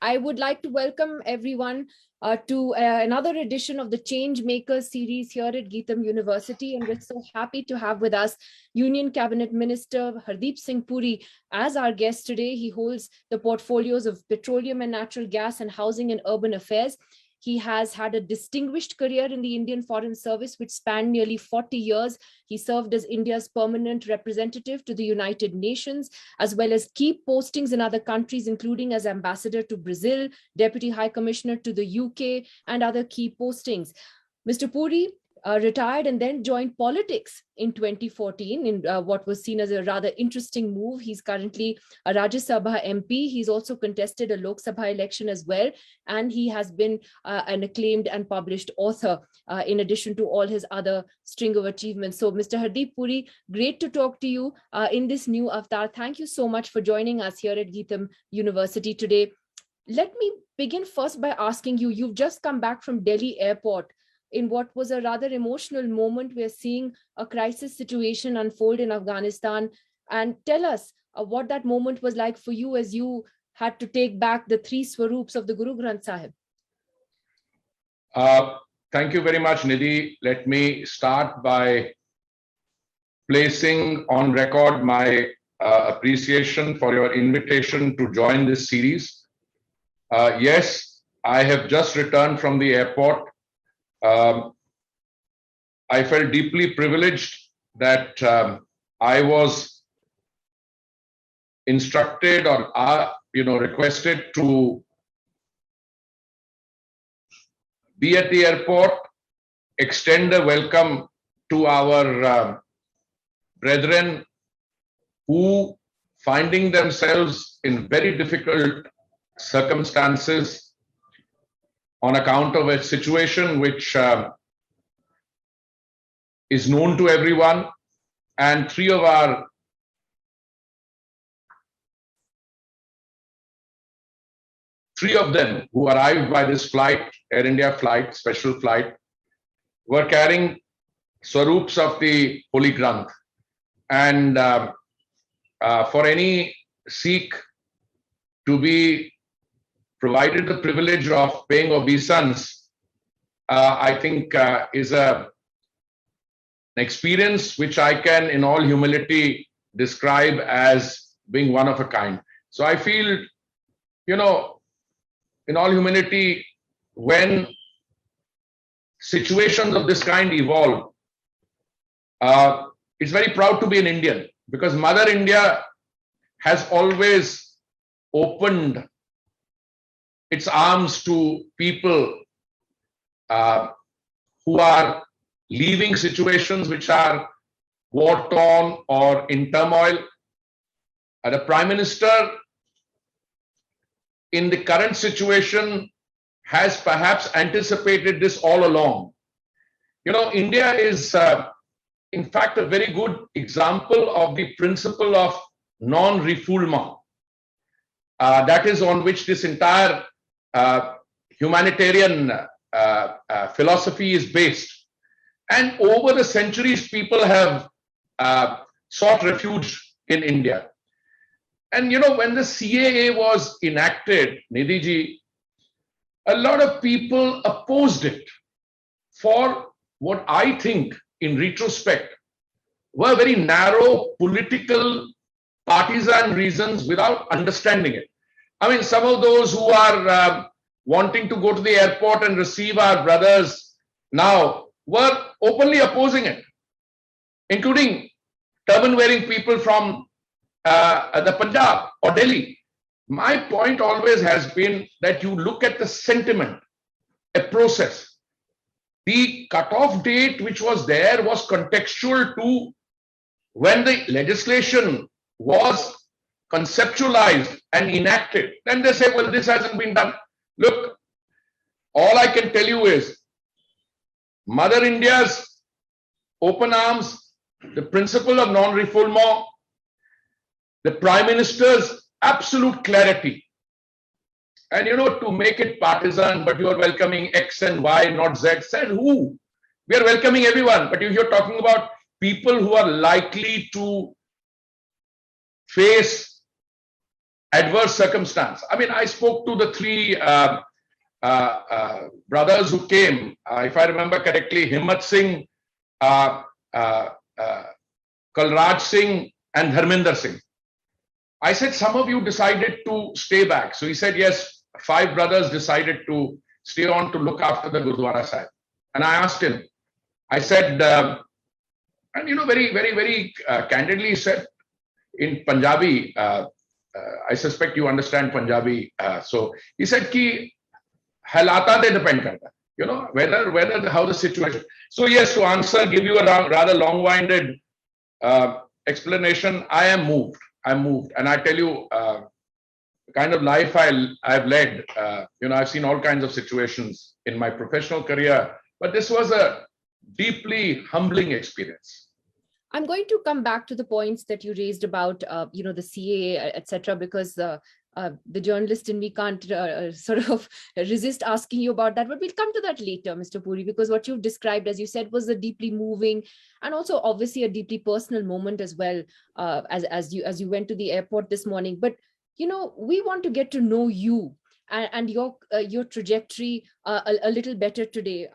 I would like to welcome everyone to another edition of the Change Makers series here at GITAM University. And we're so happy to have with us Union Cabinet Minister Hardeep Singh Puri as our guest today. He holds the portfolios of petroleum and natural gas and housing and urban affairs. He has had a distinguished career in the Indian Foreign Service, which spanned nearly 40 years. He served as India's permanent representative to the United Nations, as well as key postings in other countries, including as ambassador to Brazil, deputy high commissioner to the UK, and other key postings. Mr. Puri retired and then joined politics in 2014 in what was seen as a rather interesting move. He's currently a Rajya Sabha MP. He's also contested a Lok Sabha election as well. And he has been an acclaimed and published author in addition to all his other string of achievements. So Mr. Hardeep Puri, great to talk to you in this new avatar. Thank you so much for joining us here at GITAM University today. Let me begin first by asking you, you've just come back from Delhi airport. In what was a rather emotional moment, we're seeing a crisis situation unfold in Afghanistan. And tell us what that moment was like for you as you had to take back the 3 swarups of the Guru Granth Sahib. Thank you very much, Nidhi. Let me start by placing on record my appreciation for your invitation to join this series. Yes, I have just returned from the airport. I felt deeply privileged that I was instructed or requested to be at the airport, extend a welcome to our brethren who, finding themselves in very difficult circumstances on account of a situation which is known to everyone, and 3 of them who arrived by this flight, Air India flight, special flight, were carrying swarups of the Holy Granth. And for any Sikh to be provided the privilege of paying obeisance, I think is an experience which I can, in all humility, describe as being one of a kind. So I feel, in all humility, when situations of this kind evolve, it's very proud to be an Indian, because Mother India has always opened its arms to people who are leaving situations which are war-torn or in turmoil. The Prime Minister, in the current situation, has perhaps anticipated this all along. India is, in fact, a very good example of the principle of non-refoulement. That is on which this entire humanitarian philosophy is based. And over the centuries, people have sought refuge in India. And when the CAA was enacted, Nidhi ji, a lot of people opposed it for what I think, in retrospect, were very narrow political partisan reasons without understanding it. I mean, some of those who are wanting to go to the airport and receive our brothers now were openly opposing it, including turban-wearing people from the Punjab or Delhi. My point always has been that you look at the sentiment, a process. The cutoff date which was there was contextual to when the legislation was conceptualized and enacted. Then they say, well, this hasn't been done. Look, all I can tell you is Mother India's open arms, the principle of non-refoulement, the Prime Minister's absolute clarity. And to make it partisan, but you are welcoming X and Y, not Z. Said who? We are welcoming everyone. But if you're talking about people who are likely to face adverse circumstance. I mean, I spoke to the three brothers who came, if I remember correctly, Himmat Singh, Kalraj Singh, and Dharminder Singh. I said, some of you decided to stay back. So he said, yes, 5 brothers decided to stay on to look after the Gurdwara Sahib. And I asked him, I said, and very, very, very candidly, he said in Punjabi, I suspect you understand Punjabi. So he said, ki halata de depend karta, whether how the situation. So yes, to answer, give you a rather long-winded explanation, I am moved. I'm moved. And I tell you, the kind of life I've led, I've seen all kinds of situations in my professional career, but this was a deeply humbling experience. I'm going to come back to the points that you raised about, the CAA, etc., because the journalist in me can't sort of resist asking you about that. But we'll come to that later, Mr. Puri, because what you've described, as you said, was a deeply moving and also obviously a deeply personal moment as well, as you went to the airport this morning. But we want to get to know you and your trajectory a little better today.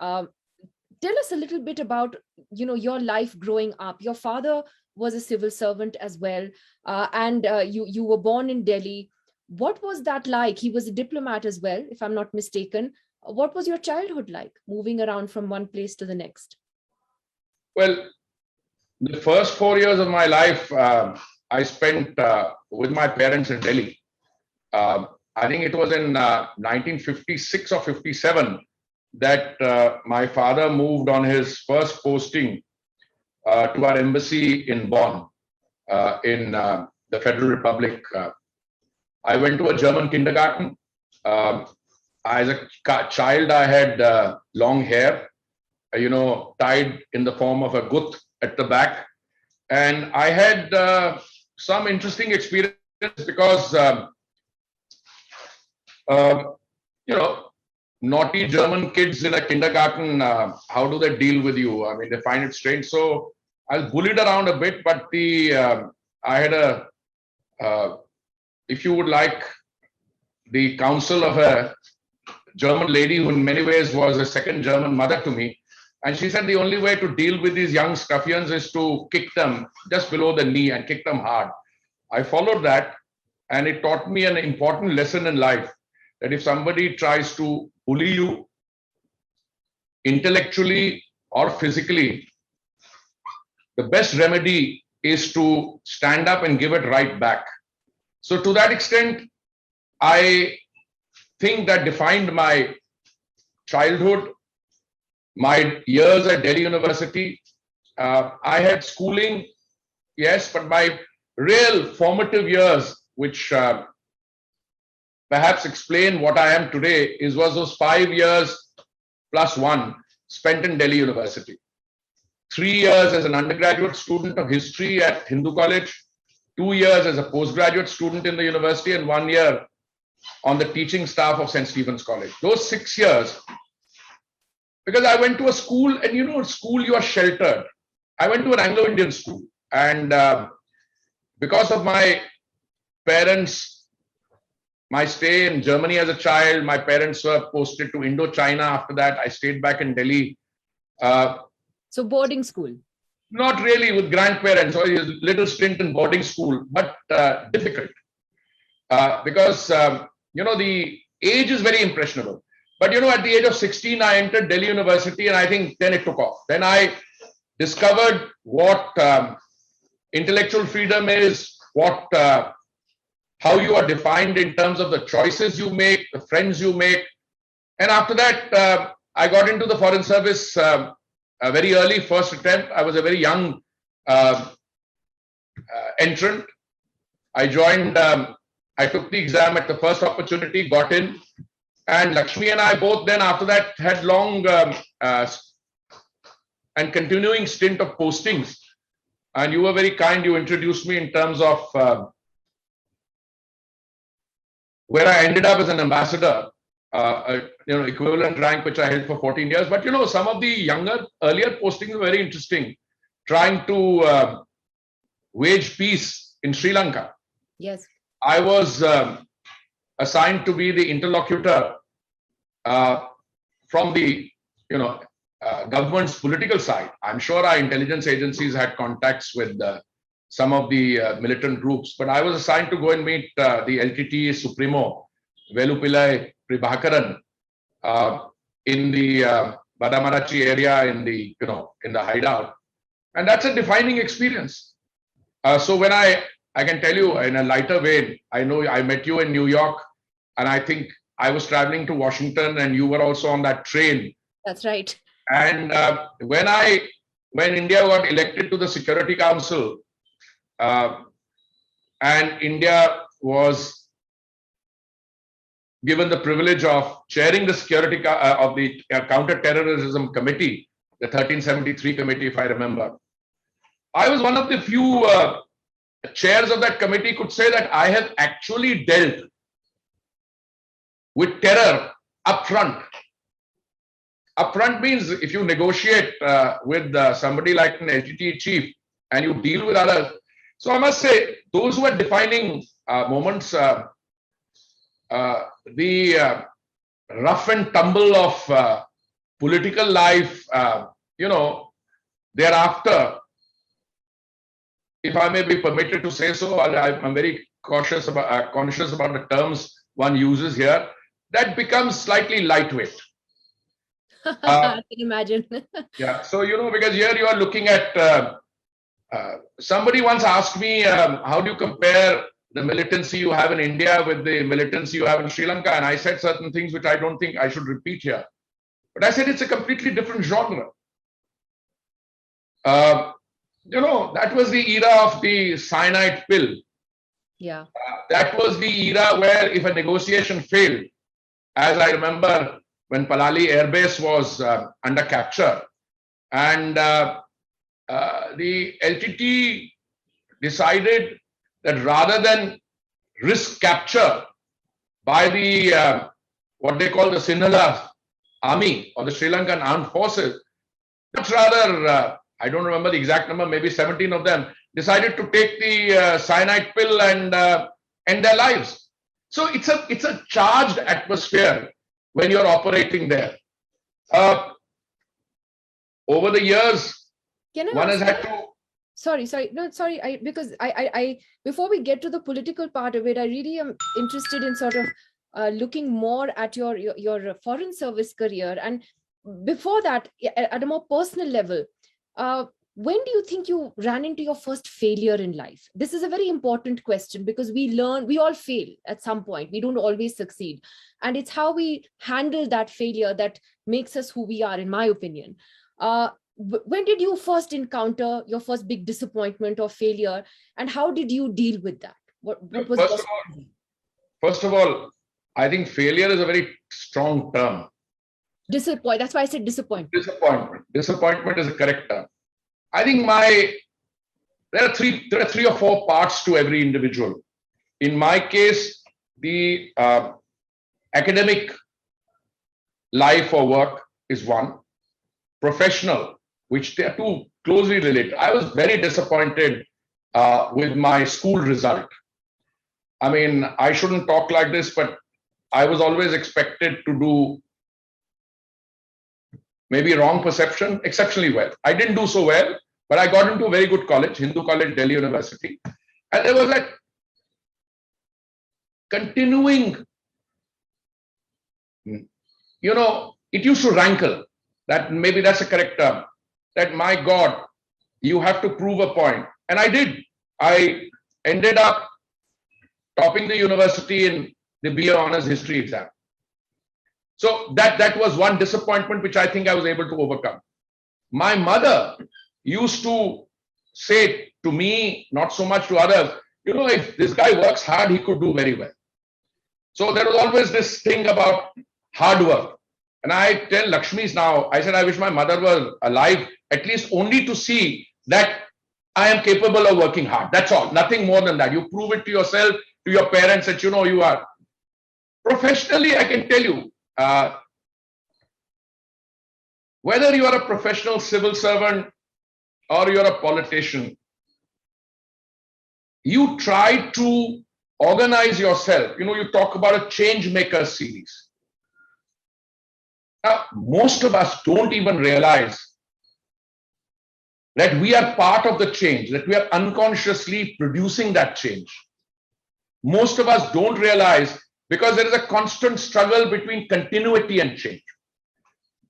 Tell us a little bit about your life growing up. Your father was a civil servant as well, and you were born in Delhi. What was that like? He was a diplomat as well, if I'm not mistaken. What was your childhood like, moving around from one place to the next? Well, the first 4 years of my life, I spent with my parents in Delhi. I think it was in 1956 or 57 that my father moved on his first posting to our embassy in Bonn, in the Federal Republic. I went to a German kindergarten. As a child, I had long hair, tied in the form of a gut at the back. And I had some interesting experience because, naughty German kids in a kindergarten, how do they deal with you? I mean, they find it strange. So I was bullied around a bit, but I had if you would like, the counsel of a German lady who in many ways was a second German mother to me. And she said the only way to deal with these young scruffians is to kick them just below the knee and kick them hard. I followed that, and it taught me an important lesson in life, that if somebody tries to bully you intellectually or physically, the best remedy is to stand up and give it right back. So to that extent, I think that defined my childhood, my years at Delhi University. I had schooling, yes, but my real formative years, which perhaps explain what I am today, was those 5 years plus 1 spent in Delhi University. 3 years as an undergraduate student of history at Hindu College, 2 years as a postgraduate student in the university, and 1 year on the teaching staff of St. Stephen's College. Those 6 years, because I went to a school, and school you are sheltered. I went to an Anglo-Indian school, and because of my parents, my stay in Germany as a child, my parents were posted to Indochina. After that, I stayed back in Delhi. So boarding school? Not really, with grandparents, or a little stint in boarding school, but difficult. Because, the age is very impressionable. But, at the age of 16, I entered Delhi University, and I think then it took off. Then I discovered what intellectual freedom is, how you are defined in terms of the choices you make, the friends you make. And after that, I got into the Foreign Service a very early, first attempt. I was a very young entrant. I joined, I took the exam at the first opportunity, got in. And Lakshmi and I both then after that had long and continuing stint of postings. And you were very kind, you introduced me in terms of where I ended up as an ambassador, equivalent rank which I held for 14 years. But some of the earlier postings were very interesting, trying to wage peace in Sri Lanka. Yes. I was assigned to be the interlocutor from the, government's political side. I'm sure our intelligence agencies had contacts with some of the militant groups, but I was assigned to go and meet the LTT Supremo, Velupillai Prabhakaran, in the Badamarachi area, in the hideout, and that's a defining experience. So when I can tell you in a lighter vein, I know I met you in New York, and I think I was traveling to Washington, and you were also on that train. That's right. And when India got elected to the Security Council, and India was given the privilege of chairing the security of the counter-terrorism committee, the 1373 committee, if I remember, I was one of the few chairs of that committee could say that I have actually dealt with terror up front. Up front means if you negotiate with somebody like an LTT chief and you deal with others. So I must say, those who are defining moments, the rough and tumble of political life, thereafter, if I may be permitted to say so, I'm very conscious about the terms one uses here, that becomes slightly lightweight. I can imagine. Yeah, so because here you are looking at somebody once asked me, how do you compare the militancy you have in India with the militancy you have in Sri Lanka? And I said certain things which I don't think I should repeat here. But I said it's a completely different genre. That was the era of the cyanide pill. Yeah. That was the era where if a negotiation failed, as I remember when Palali Air Base was under capture, and the LTT decided that rather than risk capture by the what they call the Sinhala army or the Sri Lankan armed forces, but rather I don't remember the exact number, maybe 17 of them decided to take the cyanide pill and end their lives. So it's a charged atmosphere when you're operating there. Over the years, one has had to. Sorry. No, sorry. Because I before we get to the political part of it, I really am interested in sort of looking more at your foreign service career. And before that, at a more personal level, when do you think you ran into your first failure in life? This is a very important question because we all fail at some point. We don't always succeed. And it's how we handle that failure that makes us who we are, in my opinion. When did you first encounter your first big disappointment or failure, and how did you deal with that? What was First of all, I think failure is a very strong term. That's why I said disappointment. Disappointment is a correct term. I think there are three or four parts to every individual. In my case, the academic life or work is one. Professional, which they are two closely related. I was very disappointed with my school result. I mean, I shouldn't talk like this, but I was always expected to do, maybe wrong perception, exceptionally well. I didn't do so well, but I got into a very good college, Hindu College, Delhi University. And there was that continuing, it used to rankle. That maybe that's a correct term. That, my God, you have to prove a point. And I did. I ended up topping the university in the BA Honours History exam. So that was one disappointment which I think I was able to overcome. My mother used to say to me, not so much to others, if this guy works hard, he could do very well. So there was always this thing about hard work. And I tell Lakshmi's now, I said, I wish my mother was alive, at least only to see that I am capable of working hard. That's all. Nothing more than that. You prove it to yourself, to your parents that you are. Professionally, I can tell you, whether you are a professional civil servant or you're a politician, you try to organize yourself. You talk about a change maker series. Now, most of us don't even realize that we are part of the change, that we are unconsciously producing that change. Most of us don't realize because there is a constant struggle between continuity and change.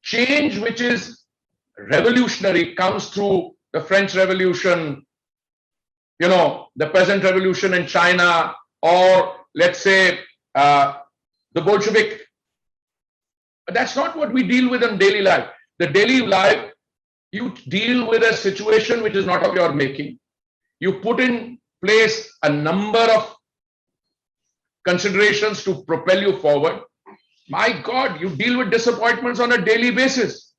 Change, which is revolutionary, comes through the French Revolution, the peasant revolution in China, or let's say the Bolshevik. But that's not what we deal with in daily life. The daily life, you deal with a situation which is not of your making. You put in place a number of considerations to propel you forward. My God, you deal with disappointments on a daily basis.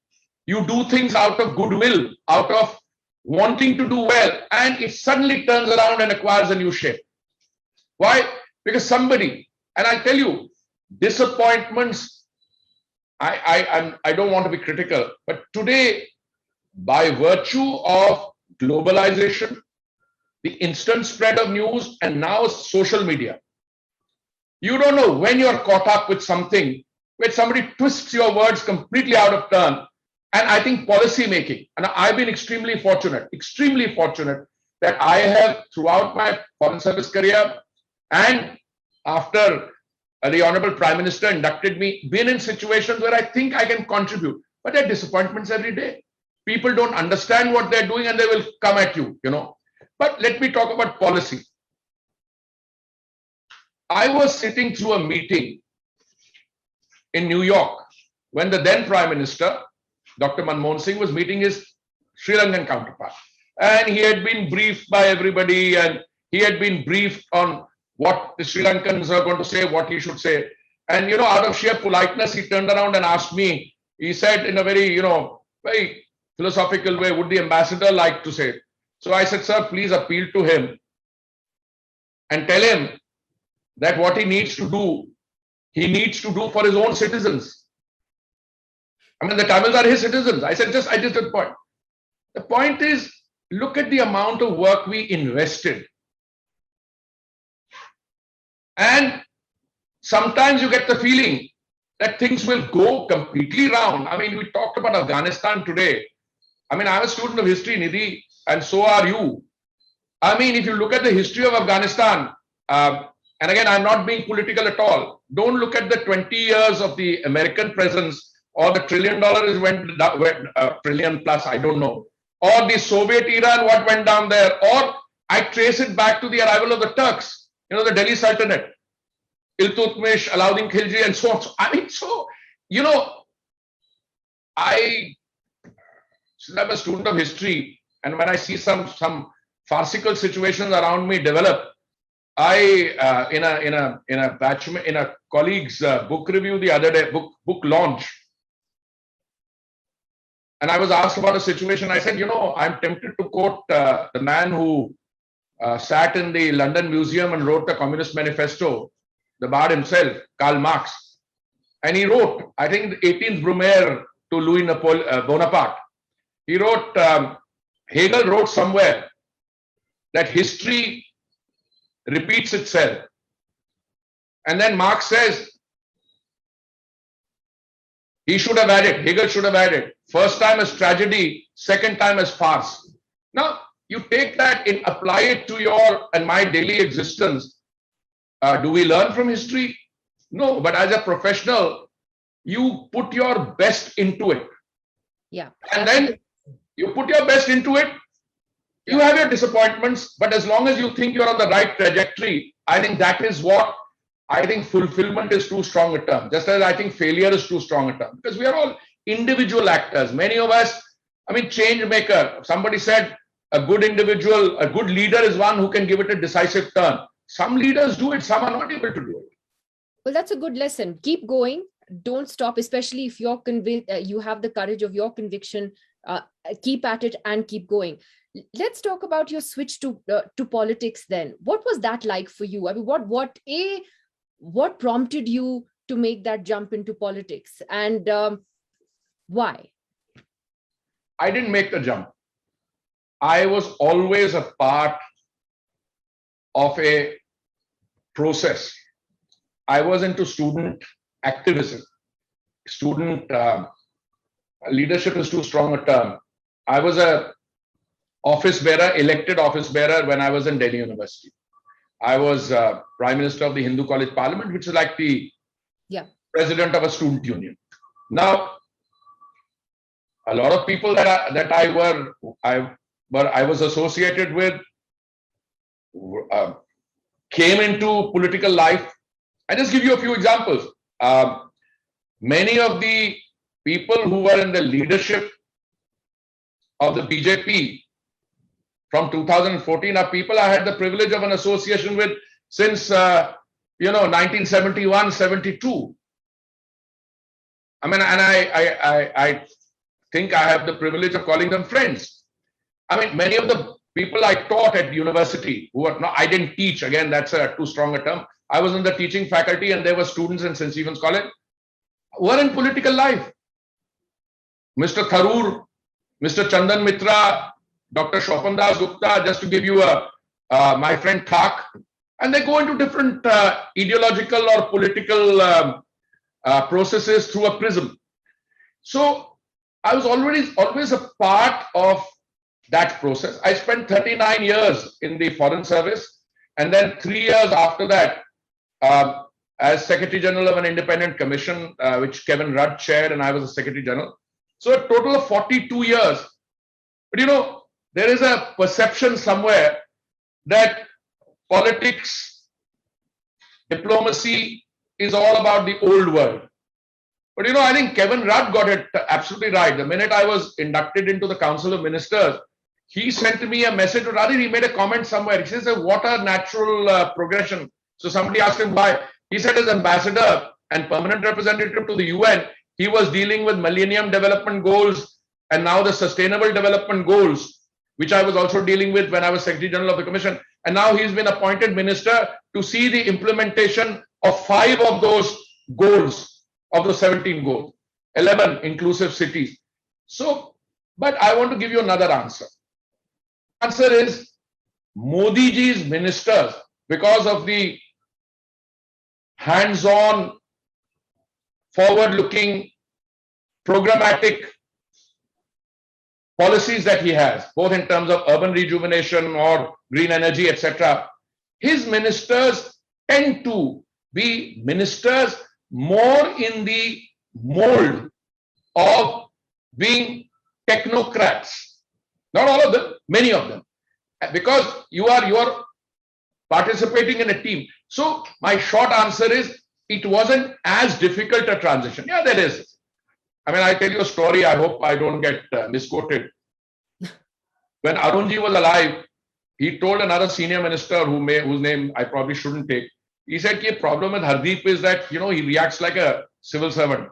You do things out of goodwill, out of wanting to do well, and it suddenly turns around and acquires a new shape. Why? Because somebody, and I tell you, disappointments, I don't want to be critical, but today, by virtue of globalization, the instant spread of news, and now social media, you don't know when you're caught up with something where somebody twists your words completely out of turn. And I think policy making, and I've been extremely fortunate that I have, throughout my foreign service career and after the Honorable Prime Minister inducted me, been in situations where I think I can contribute. But there are disappointments every day. People don't understand what they're doing and they will come at you, But let me talk about policy. I was sitting through a meeting in New York when the then Prime Minister, Dr. Manmohan Singh, was meeting his Sri Lankan counterpart. And he had been briefed by everybody, and he had been briefed on what the Sri Lankans are going to say, what he should say. And, out of sheer politeness, he turned around and asked me, he said in a very, very philosophical way, would the ambassador like to say it? So I said, sir, please appeal to him and tell him that what he needs to do for his own citizens. I mean, the Tamils are his citizens. I just the point. The point is, look at the amount of work we invested. And sometimes you get the feeling that things will go completely wrong. I mean, we talked about Afghanistan today. I mean, I'm a student of history, Nidhi, and so are you. I mean, if you look at the history of Afghanistan, and again, I'm not being political at all. Don't look at the 20 years of the American presence or the $1 trillion went trillion plus, I don't know, or the Soviet era and what went down there, or I trace it back to the arrival of the Turks, the Delhi Sultanate, Iltutmish, Alauddin Khilji, and so on. So, I mean, I'm a student of history, and when I see some farcical situations around me develop, I in a colleague's book review the other day, book launch, and I was asked about a situation. I said, I'm tempted to quote the man who sat in the London Museum and wrote the Communist Manifesto, the Bard himself, Karl Marx, and he wrote, I think, the 18th Brumaire to Louis Bonaparte. He wrote, Hegel wrote somewhere that history repeats itself. And then Marx says, Hegel should have added, first time as tragedy, second time as farce. Now, you take that and apply it to your and my daily existence. Do we learn from history? No, but as a professional, you put your best into it. Yeah. And then you put your best into it. You have your disappointments, but as long as you think you're on the right trajectory, I think that is what I think fulfillment is too strong a term, just as I think failure is too strong a term, because we are all individual actors. Many of us, I mean, change maker. Somebody said a good individual, a good leader is one who can give it a decisive turn. Some leaders do it, some are not able to do it. Well, that's a good lesson. Keep going. Don't stop, especially if you're convinced, you have the courage of your conviction. Keep at it and keep going. Let's talk about your switch to politics then. What was that like for you? I mean, what prompted you to make that jump into politics, and why? I didn't make the jump. I was always a part of a process. I was into student activism. Student leadership is too strong a term. I was a office bearer, elected office bearer when I was in Delhi University. I was Prime Minister of the Hindu College Parliament, which is like the president of a student union. Now, a lot of people that I was associated with came into political life. I just give you a few examples. Many of the people who were in the leadership of the BJP from 2014 are people I had the privilege of an association with since 1971, 72. I mean, and I think I have the privilege of calling them friends. I mean, many of the people I taught at university who are not, I didn't teach, again, that's too strong a term. I was in the teaching faculty and there were students in St. Stephen's College who were in political life. Mr. Tharoor, Mr. Chandan Mitra, Dr. Shopan Das Gupta, just to give you my friend Thak, and they go into different ideological or political processes through a prism. So I was always a part of that process. I spent 39 years in the Foreign Service, and then 3 years after that as Secretary General of an independent commission, which Kevin Rudd chaired, and I was the Secretary General. So a total of 42 years. But there is a perception somewhere that politics, diplomacy is all about the old world. But I think Kevin Rudd got it absolutely right. The minute I was inducted into the Council of Ministers, he sent me a message, or rather he made a comment somewhere. He says, what a natural progression. So somebody asked him why. He said, as ambassador and permanent representative to the UN, he was dealing with Millennium Development Goals and now the Sustainable Development Goals, which I was also dealing with when I was Secretary General of the Commission. And now he's been appointed minister to see the implementation of 5 of those goals, of the 17 goals, 11 inclusive cities. So, but I want to give you another answer. Answer is Modi ji's ministers, because of the hands-on, forward-looking, programmatic policies that he has, both in terms of urban rejuvenation or green energy, etc. His ministers tend to be ministers more in the mold of being technocrats. Not all of them, many of them. Because you are participating in a team. So my short answer is, it wasn't as difficult a transition. Yeah, there is. I mean, I tell you a story. I hope I don't get misquoted. When Arunji was alive, he told another senior minister whose name I probably shouldn't take. He said, the problem with Hardeep is that, he reacts like a civil servant.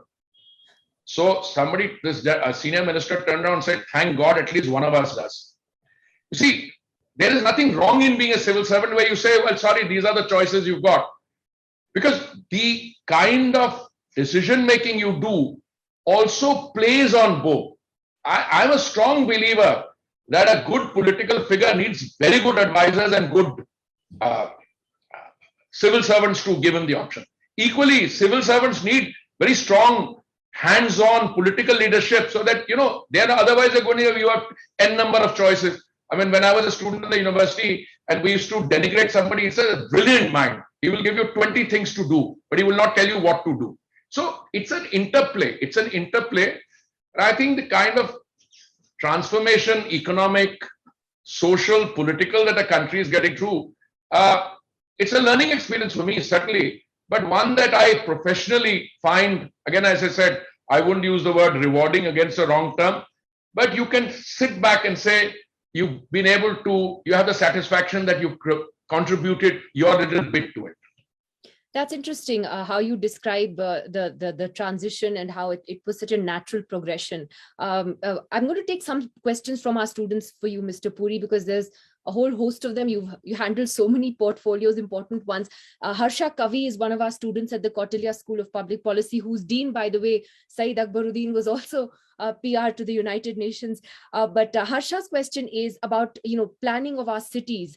So a senior minister turned around and said, thank God, at least one of us does. You see, there is nothing wrong in being a civil servant where you say, well, sorry, these are the choices you've got. Because the kind of decision making you do also plays on both. I'm a strong believer that a good political figure needs very good advisors and good civil servants to give him the option. Equally, civil servants need very strong hands-on political leadership so that, otherwise they're going to, you have n number of choices. I mean, when I was a student in the university and we used to denigrate somebody, it's a brilliant mind. He will give you 20 things to do, but he will not tell you what to do. So it's an interplay. It's an interplay. And I think the kind of transformation, economic, social, political that a country is getting through, it's a learning experience for me, certainly, but one that I professionally find, again, as I said, I wouldn't use the word rewarding, against a wrong term, but you can sit back and say, you have the satisfaction that you've contributed your little bit to it. That's interesting how you describe the transition and how it was such a natural progression. I'm going to take some questions from our students for you, Mr. Puri, because there's a whole host of them. You handled so many portfolios, important ones. Harsha Kavi is one of our students at the Kautilya School of Public Policy, whose dean, by the way, Saeed Akbaruddin, was also PR to the United Nations. But Harsha's question is about planning of our cities,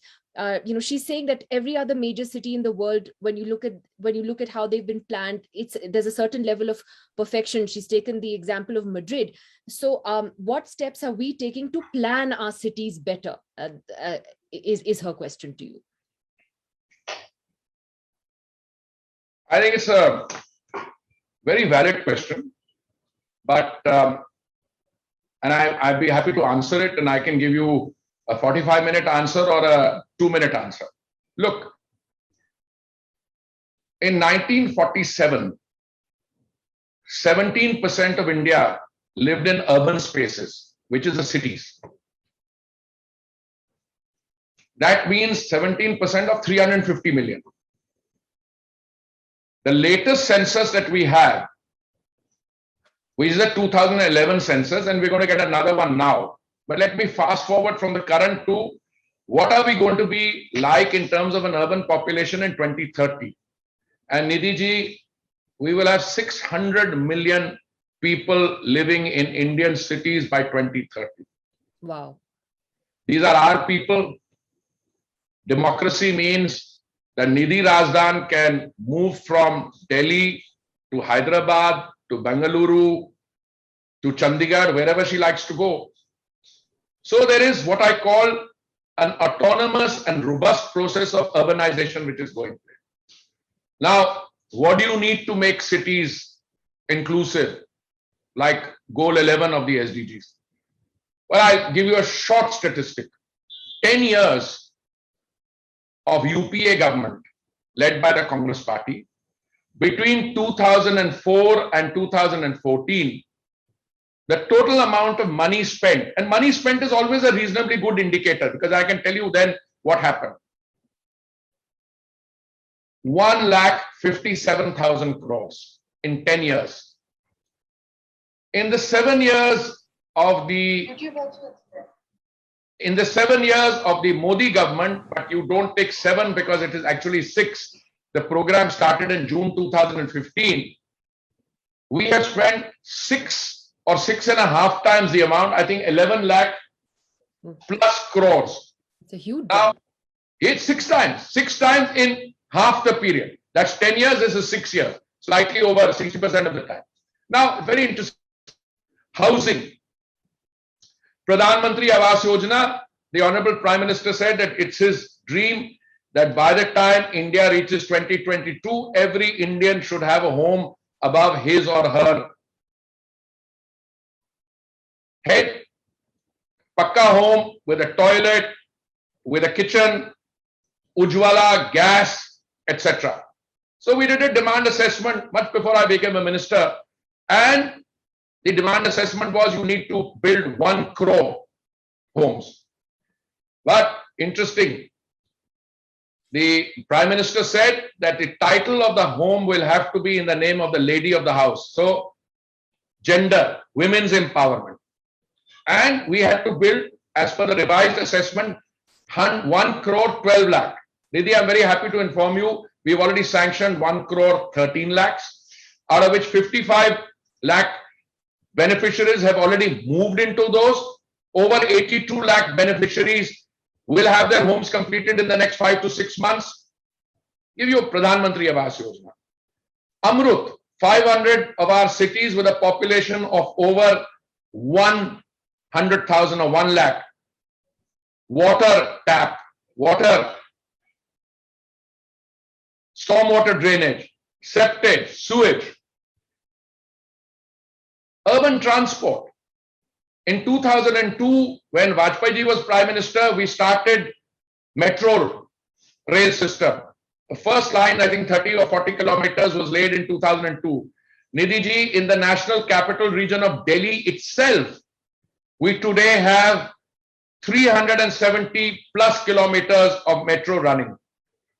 she's saying that every other major city in the world, when you look at how they've been planned, there's a certain level of perfection. She's taken the example of Madrid. So what steps are we taking to plan our cities better? Is her question to you. I think it's a very valid question, but and I'd be happy to answer it, and I can give you a 45-minute answer or a 2-minute answer. Look, in 1947, 17% of India lived in urban spaces, which is the cities. That means 17% of 350 million. The latest census that we have, which is the 2011 census, and we're going to get another one now. But let me fast forward from the current to what are we going to be like in terms of an urban population in 2030. And Nidhi ji, we will have 600 million people living in Indian cities by 2030. Wow. These are our people. Democracy means that Nidhi Razdan can move from Delhi to Hyderabad to Bengaluru to Chandigarh, wherever she likes to go. So there is what I call an autonomous and robust process of urbanization which is going on. Now, what do you need to make cities inclusive, like goal 11 of the SDGs? Well, I'll give you a short statistic. 10 years of UPA government led by the Congress party, between 2004 and 2014, the total amount of money spent, and money spent is always a reasonably good indicator because I can tell you then what happened. 1,57,000 crores in 10 years. In the 7 years of the Modi government, but you don't take 7 because it is actually 6. The program started in June 2015. We have spent 6 or 6.5 times the amount, I think 11 lakh plus crores. It's a huge now, it's 6 times in half the period. That's 10 years, this is 6 years, slightly over 60% of the time. Now, very interesting. Housing. Pradhan Mantri Awas Yojana, the Honorable Prime Minister said that it's his dream that by the time India reaches 2022, every Indian should have a home above his or her head. Pakka home with a toilet, with a kitchen, Ujwala, gas, etc. So we did a demand assessment much before I became a minister, and the demand assessment was you need to build 1 crore homes. But interesting, the Prime Minister said that the title of the home will have to be in the name of the lady of the house. So gender, women's empowerment. And we had to build, as per the revised assessment, 1 crore 12 lakh. Nidhi, I'm very happy to inform you, we've already sanctioned 1 crore 13 lakhs, out of which 55 lakh beneficiaries have already moved into those. Over 82 lakh beneficiaries will have their homes completed in the next 5 to 6 months. Give you Pradhan Mantri Awas Yojana. Amrut, 500 of our cities with a population of over 100,000 or 1 lakh. Water tap, water, stormwater drainage, septage, sewage. Urban transport. In 2002, when Vajpayee ji was Prime Minister, we started metro rail system. The first line, I think 30 or 40 kilometers was laid in 2002. Nidhi ji, in the national capital region of Delhi itself, we today have 370 plus kilometers of metro running.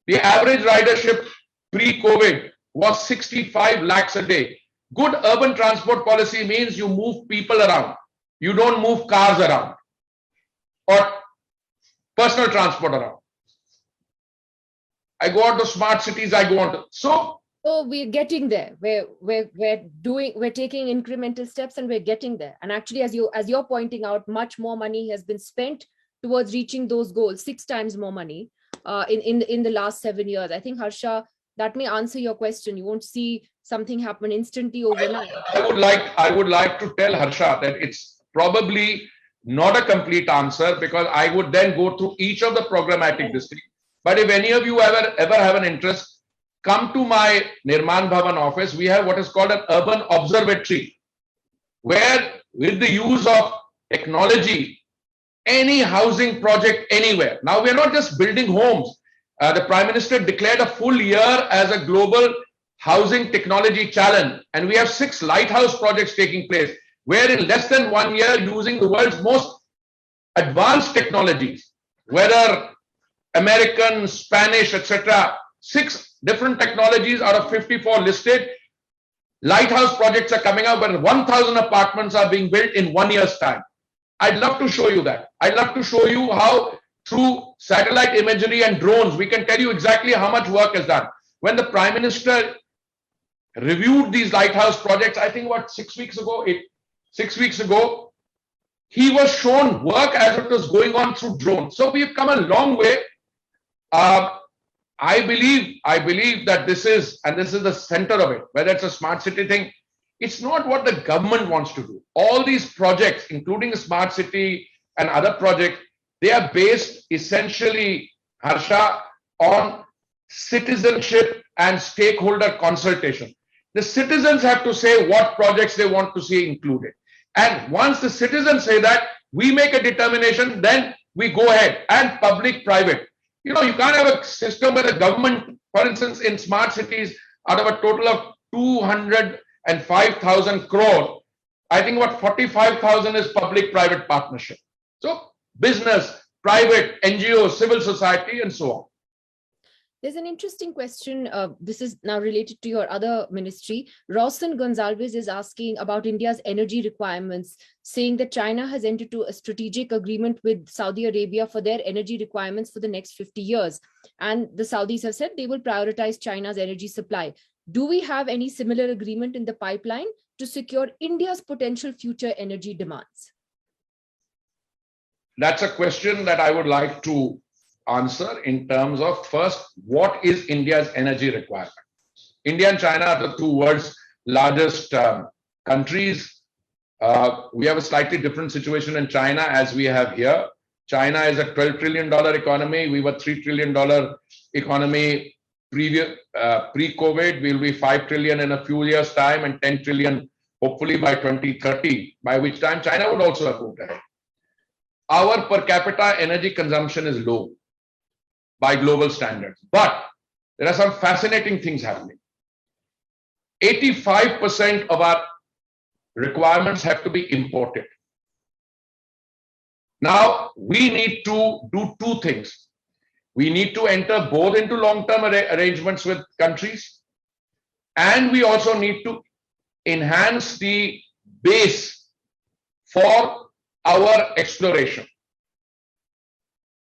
The average ridership pre-COVID was 65 lakhs a day. Good urban transport policy means you move people around. You don't move cars around or personal transport around. I go out to smart cities, I go on to, so we're getting there. We're taking incremental steps and we're getting there. And actually, as you're pointing out, much more money has been spent towards reaching those goals, 6 times more money. in the last 7 years? I think, Harsha, that may answer your question. You won't see something happen instantly overnight. I would like to tell Harsha that it's probably not a complete answer, because I would then go through each of the programmatic districts. But if any of you ever have an interest, come to my Nirman Bhavan office. We have what is called an urban observatory, where with the use of technology, any housing project anywhere. Now, we are not just building homes. The Prime Minister declared a full year as a global housing technology challenge, and we have 6 lighthouse projects taking place, where in less than 1 year, using the world's most advanced technologies, whether American, Spanish, etc., 6 different technologies out of 54 listed, lighthouse projects are coming out, where 1,000 apartments are being built in 1 year's time. I'd love to show you that. I'd love to show you how through satellite imagery and drones, we can tell you exactly how much work is done. When the Prime Minister reviewed these lighthouse projects, I think 6 weeks ago, he was shown work as it was going on through drones. So we've come a long way. I believe that this is the center of it, whether it's a smart city thing. It's not what the government wants to do. All these projects, including the smart city and other projects, they are based essentially, Harsha, on citizenship and stakeholder consultation. The citizens have to say what projects they want to see included. And once the citizens say that, we make a determination, then we go ahead. And public, private. You know, you can't have a system where the government, for instance, in smart cities, out of a total of 205,000 crore, I think 45,000 is public-private partnership. So business, private, NGOs, civil society, and so on. There's an interesting question. This is now related to your other ministry. Razdan Gonzalez is asking about India's energy requirements, saying that China has entered into a strategic agreement with Saudi Arabia for their energy requirements for the next 50 years. And the Saudis have said they will prioritize China's energy supply. Do we have any similar agreement in the pipeline to secure India's potential future energy demands? That's a question that I would like to answer in terms of, first, what is India's energy requirement? India and China are the 2 world's largest countries. We have a slightly different situation in China as we have here. China is a $12 trillion economy. We were $3 trillion economy pre-COVID. We'll be 5 trillion in a few years' time, and 10 trillion hopefully by 2030, by which time China would also have moved ahead. Our per capita energy consumption is low by global standards, but there are some fascinating things happening. 85% of our requirements have to be imported. Now, we need to do 2 things. We need to enter both into long-term arrangements with countries, and we also need to enhance the base for our exploration.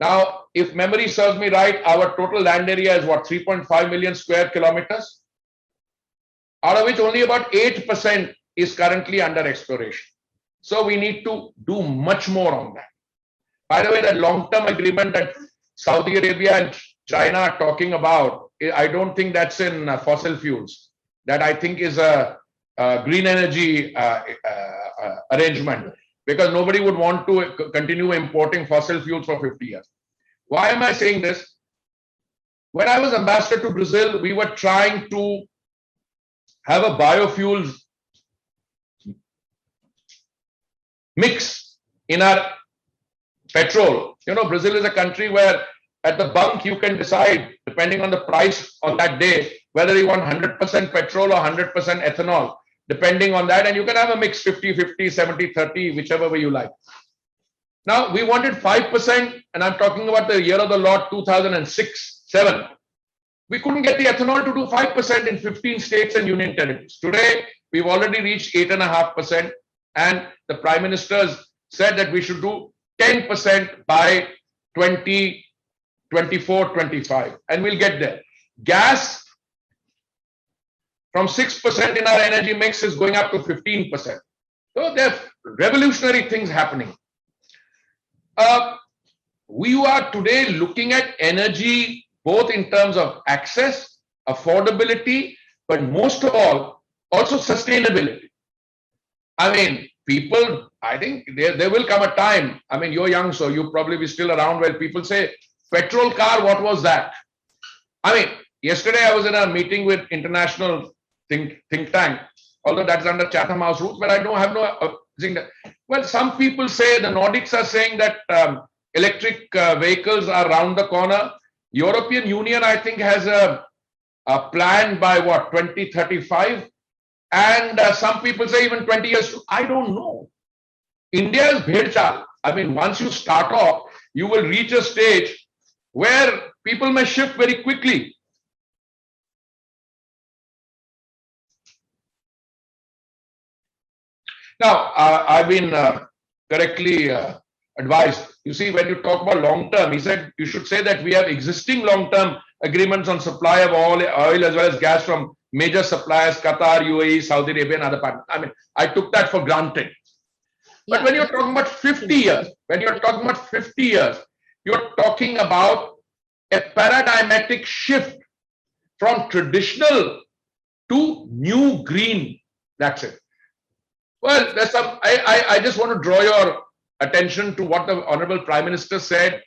Now, if memory serves me right, our total land area is 3.5 million square kilometers, out of which only about 8% is currently under exploration. So we need to do much more on that. By the way, that long-term agreement that Saudi Arabia and China are talking about, I don't think that's in fossil fuels. That I think is a green energy arrangement, because nobody would want to continue importing fossil fuels for 50 years. Why am I saying this? When I was ambassador to Brazil, we were trying to have a biofuels mix in our petrol. You know, Brazil is a country where at the bunk you can decide, depending on the price on that day, whether you want 100% petrol or 100% ethanol, depending on that. And you can have a mix 50-50, 70-30, whichever way you like. Now, we wanted 5%, and I'm talking about the year of the Lord 2006-7. We couldn't get the ethanol to do 5% in 15 states and union territories. Today, we've already reached 8.5%, and the Prime Minister said that we should do 10% by 2024-25, and we'll get there. Gas, from 6% in our energy mix, is going up to 15%. So there are revolutionary things happening. we are today looking at energy both in terms of access, affordability, but most of all, also sustainability. I mean, people, I think there will come a time, I mean, you're young, so you probably be still around where people say, petrol car, what was that? I mean, yesterday I was in a meeting with international think tank, although that's under Chatham House rules, but I don't have no thing. Well, some people say the Nordics are saying that electric vehicles are around the corner. European Union, I think, has a plan by what, 2035? And some people say even 20 years. I don't know. India is bhed chal. I mean, once you start off, you will reach a stage where people may shift very quickly. Now, I've been correctly advised. You see, when you talk about long term, he said you should say that we have existing long term agreements on supply of oil as well as gas from major suppliers, Qatar, UAE, Saudi Arabia, and other partners. I mean, I took that for granted. But when you're talking about 50 years, you're talking about a paradigmatic shift from traditional to new green. That's it. Well, there's some. I just want to draw your attention to what the Honorable Prime Minister said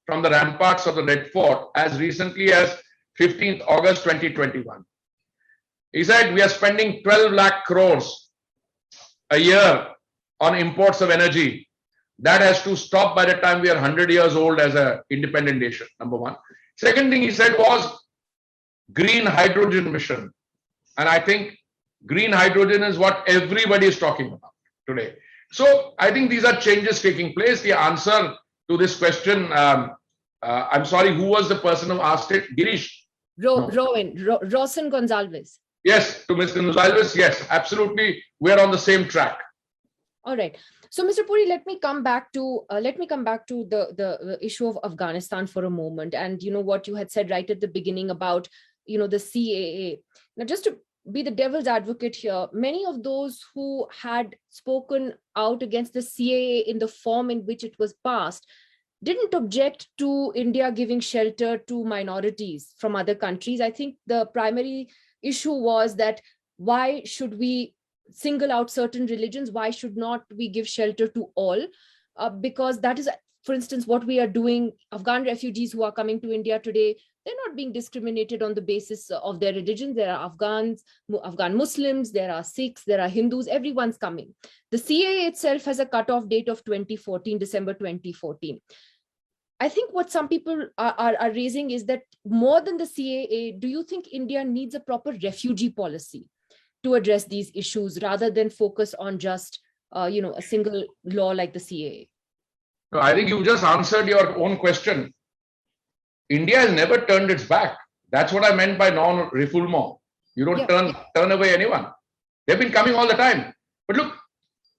from the ramparts of the Red Fort as recently as 15th August 2021. He said we are spending 12 lakh crores a year on imports of energy. That has to stop by the time we are 100 years old as an independent nation, number one. Second thing he said was green hydrogen mission. And I think green hydrogen is what everybody is talking about today. So I think these are changes taking place. The answer to this question, I'm sorry, who was the person who asked it? Girish? Rosen Gonzalez. Yes, to Mr. Gonzalez, yes, absolutely. We're on the same track. All right. So, Mr. Puri, let me come back to the issue of Afghanistan for a moment. And you know what you had said right at the beginning about, you know, the CAA. Now, just to be the devil's advocate here, many of those who had spoken out against the CAA in the form in which it was passed didn't object to India giving shelter to minorities from other countries. I think the primary issue was that why should we single out certain religions? Why should not we give shelter to all? Because that is, for instance, what we are doing. Afghan refugees who are coming to India today, they're not being discriminated on the basis of their religion. There are Afghan Muslims, there are Sikhs, there are Hindus, everyone's coming. The CAA itself has a cutoff date of 2014, December 2014. I think what some people are raising is that more than the CAA, do you think India needs a proper refugee policy to address these issues rather than focus on just, a single law like the CAA? No, I think you just answered your own question. India has never turned its back. That's what I meant by non-refoulement. You don't turn away anyone. They've been coming all the time. But look,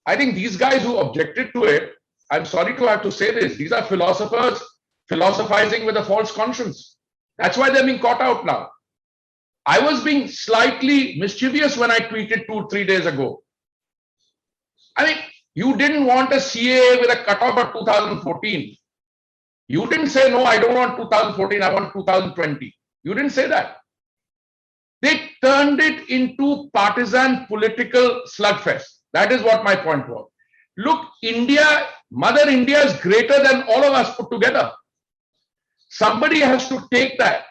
I think these guys who objected to it, I'm sorry to have to say this, these are philosophers philosophizing with a false conscience. That's why they're being caught out now. I was being slightly mischievous when I tweeted 2-3 days ago. I mean, you didn't want a CAA with a cutoff of 2014. You didn't say, no, I don't want 2014, I want 2020. You didn't say that. They turned it into partisan political slugfest. That is what my point was. Look, India, Mother India is greater than all of us put together. Somebody has to take that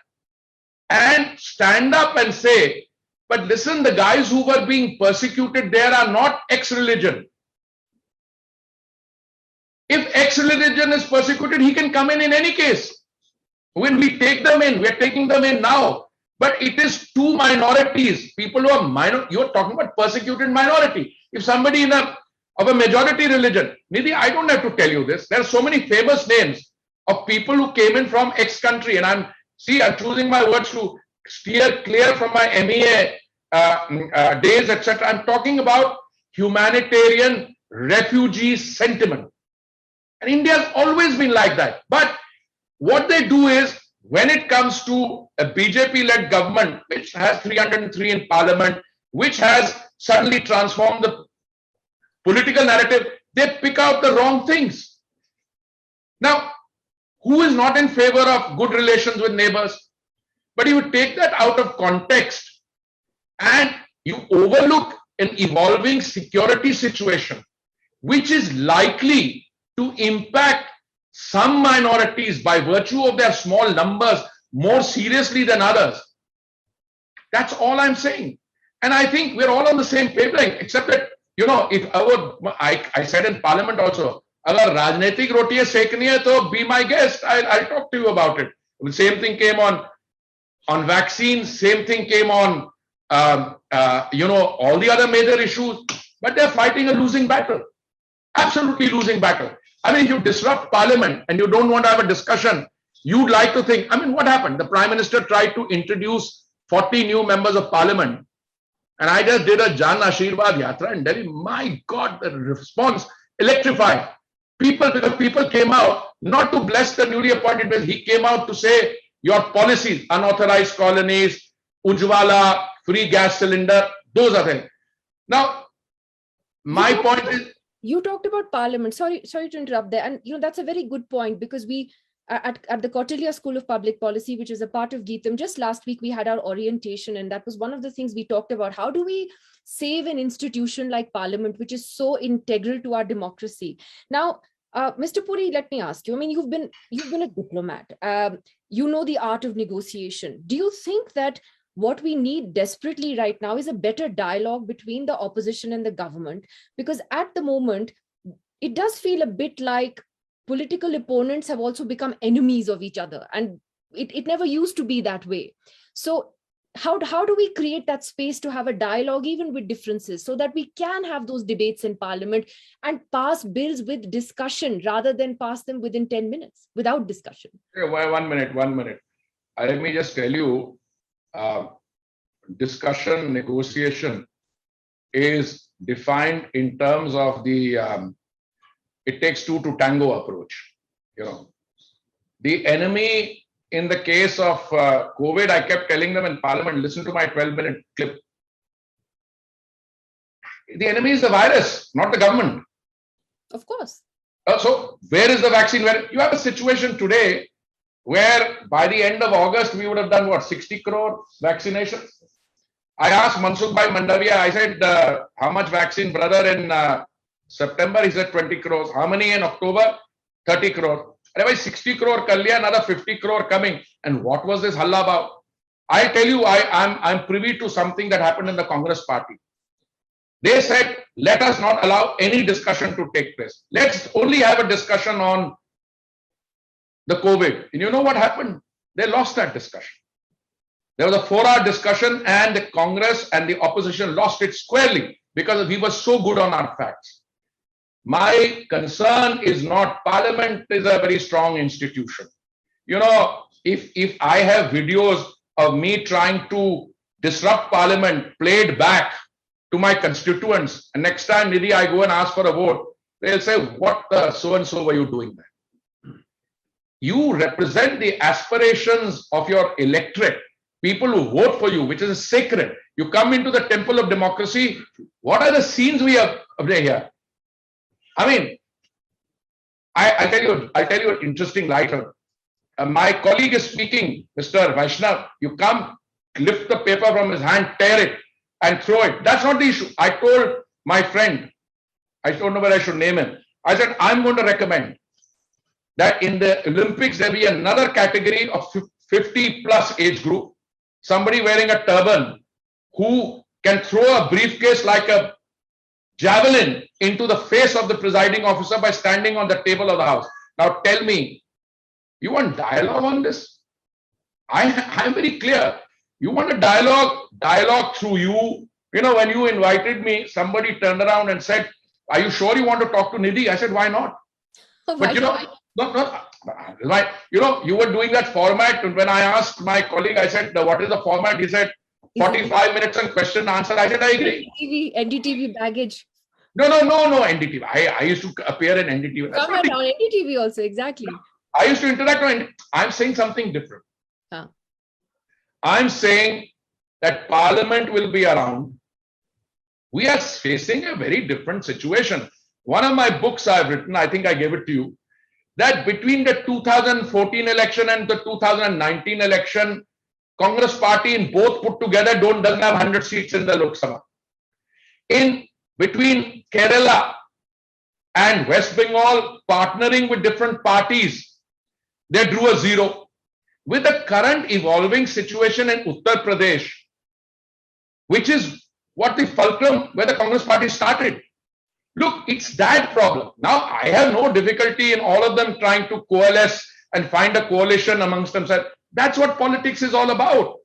and stand up and say, but listen, the guys who were being persecuted there are not ex-religion. If ex-religion is persecuted, he can come in any case. When we take them in, we're taking them in now. But it is two minorities, people who are minor. You're talking about persecuted minority. If somebody of a majority religion, Nidhi, I don't have to tell you this. There are so many famous names of people who came in from ex-country, and I'm choosing my words to steer clear from my MEA days, etc. I'm talking about humanitarian refugee sentiment. And India has always been like that. But what they do is, when it comes to a BJP-led government, which has 303 in parliament, which has suddenly transformed the political narrative, they pick out the wrong things. Now, Who is not in favor of good relations with neighbors? But you take that out of context and you overlook an evolving security situation, which is likely to impact some minorities by virtue of their small numbers more seriously than others. That's all I'm saying. And I think we're all on the same wavelength, except that, if I said in Parliament also, agar rajnetik rotiye sekni hai, to be my guest. I'll talk to you about it. The same thing came on vaccines, same thing came on, all the other major issues, but they're fighting a losing battle. Absolutely losing battle. I mean, you disrupt Parliament and you don't want to have a discussion. You'd like to think, what happened? The Prime Minister tried to introduce 40 new members of Parliament. And I just did a Jan Ashirwad Yatra in Delhi. My God, the response electrified. Because people came out not to bless the newly appointed minister. He came out to say your policies, unauthorized colonies, Ujwala, free gas cylinder, those are things. Now, my point is, you talked about Parliament. Sorry to interrupt there. And that's a very good point, because we at the Kautilya School of Public Policy, which is a part of GITAM, just last week we had our orientation, and that was one of the things we talked about. How do we save an institution like Parliament, which is so integral to our democracy? Now, Mr. Puri, let me ask you. I mean, you've been a diplomat. You know the art of negotiation. Do you think that what we need desperately right now is a better dialogue between the opposition and the government? Because at the moment, it does feel a bit like political opponents have also become enemies of each other, and it never used to be that way. So how do we create that space to have a dialogue even with differences, so that we can have those debates in Parliament and pass bills with discussion rather than pass them within 10 minutes without discussion? Okay, 1 minute. Let me just tell you, discussion, negotiation is defined in terms of the it takes two to tango approach. The enemy, in the case of COVID, I kept telling them in Parliament, listen to my 12-minute clip. The enemy is the virus, not the government. Of course. So where is the vaccine? Where you have a situation today where by the end of August, we would have done 60 crore vaccinations. I asked Mansukh Bhai Mandavia, I said, how much vaccine, brother, in September? He said 20 crores. How many in October? 30 crore. Otherwise, 60 crore kar liya, another 50 crore coming. And what was this halla about? I tell you, I'm privy to something that happened in the Congress party. They said, let us not allow any discussion to take place. Let's only have a discussion on the COVID. And you know what happened? They lost that discussion. There was a 4-hour discussion and the Congress and the opposition lost it squarely because we were so good on our facts. My concern is not, Parliament is a very strong institution. If I have videos of me trying to disrupt Parliament played back to my constituents, and next time, Nidhi, I go and ask for a vote, they'll say, what the so-and-so were you doing there? You represent the aspirations of your electorate, people who vote for you, which is sacred. You come into the temple of democracy. What are the scenes we have here? I mean, I'll tell you an interesting light. My colleague is speaking, Mr. Vaishnav. You come, lift the paper from his hand, tear it, and throw it. That's not the issue. I told my friend, I don't know whether I should name him. I said, I'm going to recommend that in the Olympics, there be another category of 50 plus age group, somebody wearing a turban who can throw a briefcase like a javelin into the face of the presiding officer by standing on the table of the House. Now tell me, you want dialogue on this? I'm very clear. You want a dialogue through you. When you invited me, somebody turned around and said, are you sure you want to talk to Nidhi? I said, why not? But you were doing that format. When I asked my colleague, I said, what is the format? He said, 45 minutes and question answer. I said, I agree. NDTV baggage. No, NDTV. I used to appear in NDTV. Come on, NDTV also, exactly. I used to interact on. I'm saying something different. Huh. I'm saying that Parliament will be around. We are facing a very different situation. One of my books I've written, I think I gave it to you, that between the 2014 election and the 2019 election, Congress party in both put together doesn't have 100 seats in the Lok Sabha. In between Kerala and West Bengal partnering with different parties, they drew a zero. With the current evolving situation in Uttar Pradesh, which is what the fulcrum where the Congress party started. Look, it's that problem. Now, I have no difficulty in all of them trying to coalesce and find a coalition amongst themselves. That's what politics is all about.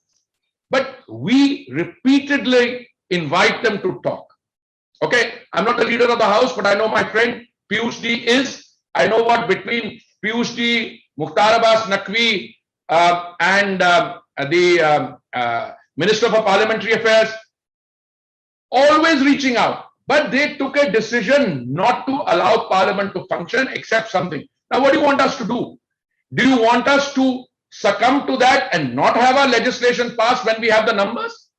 But we repeatedly invite them to talk. Okay, I'm not the leader of the house, but I know my friend Piyush Ji is. I know what between Piyush Ji, Mukhtar Abbas Naqvi, and the Minister for Parliamentary Affairs, always reaching out. But they took a decision not to allow Parliament to function except something. Now, what do you want us to do? Do you want us to succumb to that and not have our legislation passed when we have the numbers?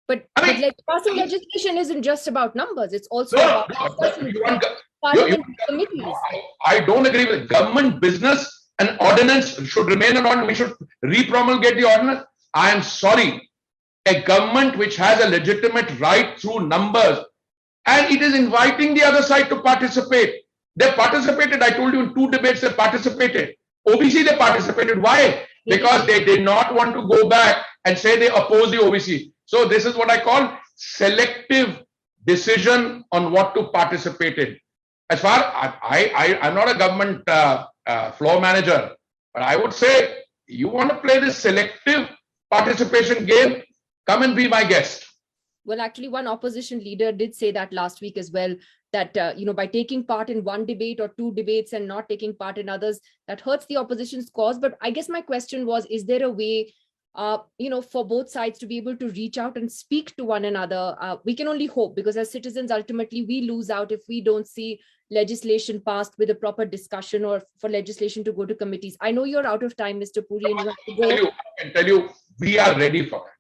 But passing legislation isn't just about numbers. It's also about parliamentary committees. I don't agree with it. Government business and ordinance should remain an ordinance. We should re-promulgate the ordinance. I am sorry. A government which has a legitimate right through numbers, and it is inviting the other side to participate. They participated. I told you in 2 debates they participated. OBC they participated. Why? Because they did not want to go back and say they oppose the OBC. So this is what I call selective decision on what to participate in. As far I'm not a government floor manager, but I would say you want to play this selective participation game, come and be my guest. Well, actually, one opposition leader did say that last week as well, that, by taking part in one debate or 2 debates and not taking part in others, that hurts the opposition's cause. But I guess my question was, is there a way, for both sides to be able to reach out and speak to one another? We can only hope, because as citizens, ultimately, we lose out if we don't see legislation passed with a proper discussion or for legislation to go to committees. I know you're out of time, Mr. Puri, and you have to go. I can tell you, we are ready for that.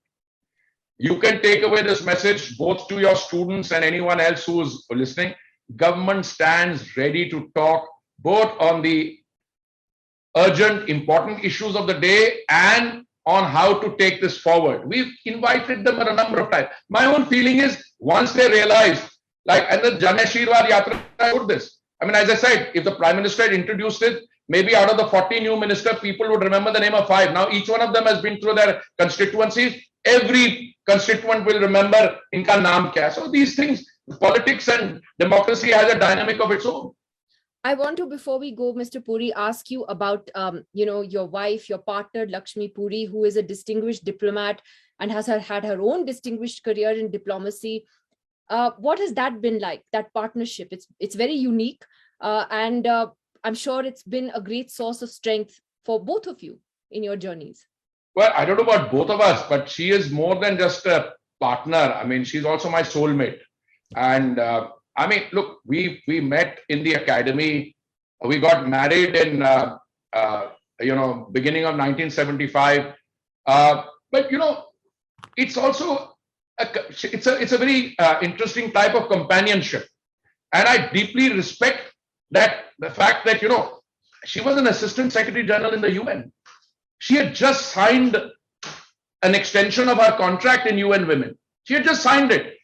You can take away this message both to your students and anyone else who's listening. Government stands ready to talk both on the urgent, important issues of the day and on how to take this forward. We've invited them a number of times. My own feeling is once they realize, and the Jan Ashirwad Yatra put this. I mean, as I said, if the Prime Minister had introduced it, maybe out of the 40 new ministers, people would remember the name of 5. Now, each one of them has been through their constituencies. Every constituent will remember inka naam kya. So these things, politics and democracy has a dynamic of its own. I want to, before we go, Mr. Puri, ask you about, your wife, your partner, Lakshmi Puri, who is a distinguished diplomat and has had her own distinguished career in diplomacy. What has that been like, that partnership? It's very unique, and I'm sure it's been a great source of strength for both of you in your journeys. Well, I don't know about both of us, but she is more than just a partner. I mean, she's also my soulmate. And look, we met in the academy. We got married in, beginning of 1975. But, it's also, it's a very interesting type of companionship. And I deeply respect the fact that, she was an assistant secretary general in the UN. She had just signed an extension of her contract in UN Women. She had just signed it.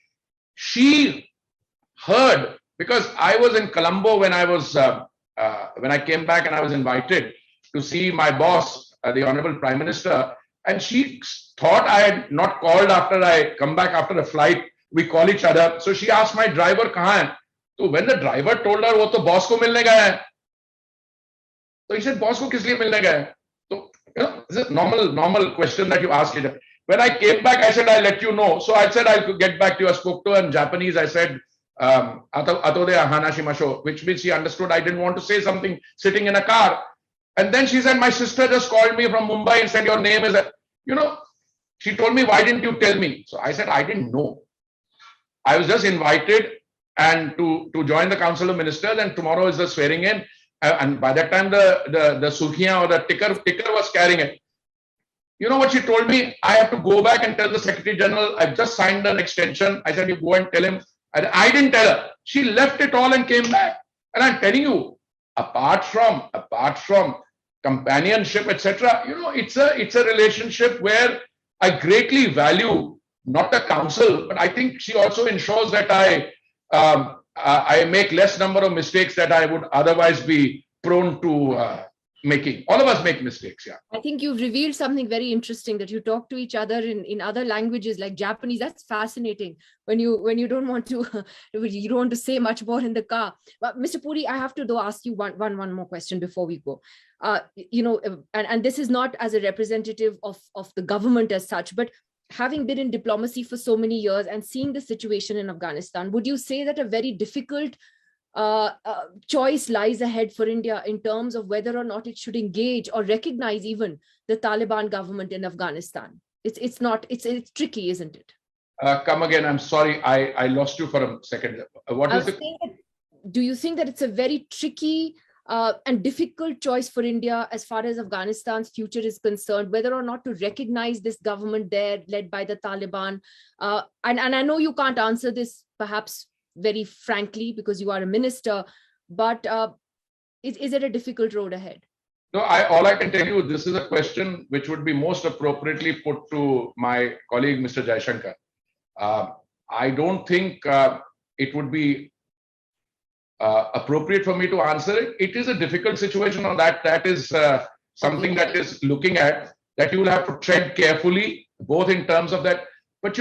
She heard, because I was in Colombo when I was when I came back and I was invited to see my boss, the Honorable Prime Minister, and she thought I had not called after I come back after a flight. We call each other. So she asked my driver, "Kahan hai?" So when the driver told her, "Wo to boss ko milne gaya hai," so he said, "Boss ko kis liye milne gaya hai?" So it's a normal question that you ask it. When I came back, I said, "I'll let you know." So I said, "I'll get back to you." I spoke to her in Japanese. I said, "Atode ahana shimasho," which means she understood I didn't want to say something sitting in a car. And then she said, "My sister just called me from Mumbai and said your name is," she told me, "Why didn't you tell me?" So I said, "I didn't know. I was just invited and to join the Council of Ministers, and tomorrow is the swearing in." And by that time, the surkhiyan or the ticker was carrying it. You know what she told me? "I have to go back and tell the Secretary General, I've just signed an extension." I said, "You go and tell him." And I didn't tell her. She left it all and came back. And I'm telling you, apart from companionship, etc., it's a relationship where I greatly value not a counsel, but I think she also ensures that I make less number of mistakes that I would otherwise be prone to making. All of us make mistakes, yeah. I think you've revealed something very interesting, that you talk to each other in other languages like Japanese. That's fascinating when you don't want to you don't want to say much more in the car. But Mr. Puri, I have to though ask you one more question before we go. And this is not as a representative of the government as such, but having been in diplomacy for so many years and seeing the situation in Afghanistan, would you say that a very difficult choice lies ahead for India in terms of whether or not it should engage or recognize even the Taliban government in Afghanistan? It's tricky, isn't it? Come again. I'm sorry, I lost you for a second. Do you think that it's a very tricky and difficult choice for India as far as Afghanistan's future is concerned, whether or not to recognize this government there led by the Taliban? And I know you can't answer this perhaps very frankly because you are a minister, but is it a difficult road ahead? No, all I can tell you, this is a question which would be most appropriately put to my colleague, Mr. Jaishankar. I don't think it would be appropriate for me to answer it. It is a difficult situation on that. That is something that is looking at, that you will have to tread carefully, both in terms of that. But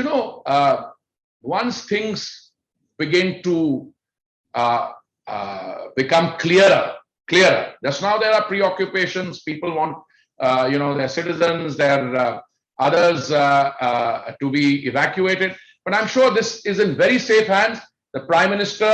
once things begin to become clearer. Just now there are preoccupations. People want, their citizens, their others to be evacuated. But I'm sure this is in very safe hands. The Prime Minister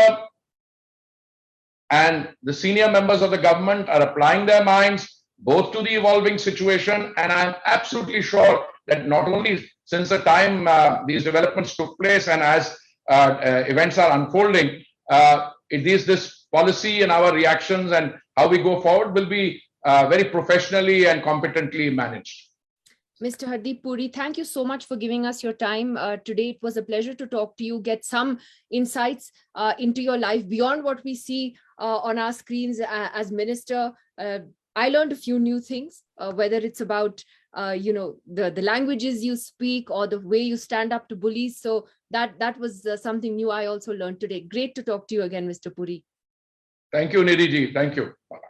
and the senior members of the government are applying their minds both to the evolving situation, and I'm absolutely sure that not only since the time these developments took place and as events are unfolding, this policy and our reactions and how we go forward will be very professionally and competently managed. Mr. Hardeep Puri, thank you so much for giving us your time today. It was a pleasure to talk to you, get some insights into your life beyond what we see on our screens as minister. I learned a few new things, whether it's about the languages you speak or the way you stand up to bullies. So that was something new I also learned today. Great to talk to you again, Mr. Puri. Thank you, Nidhi ji. Thank you. Bye-bye.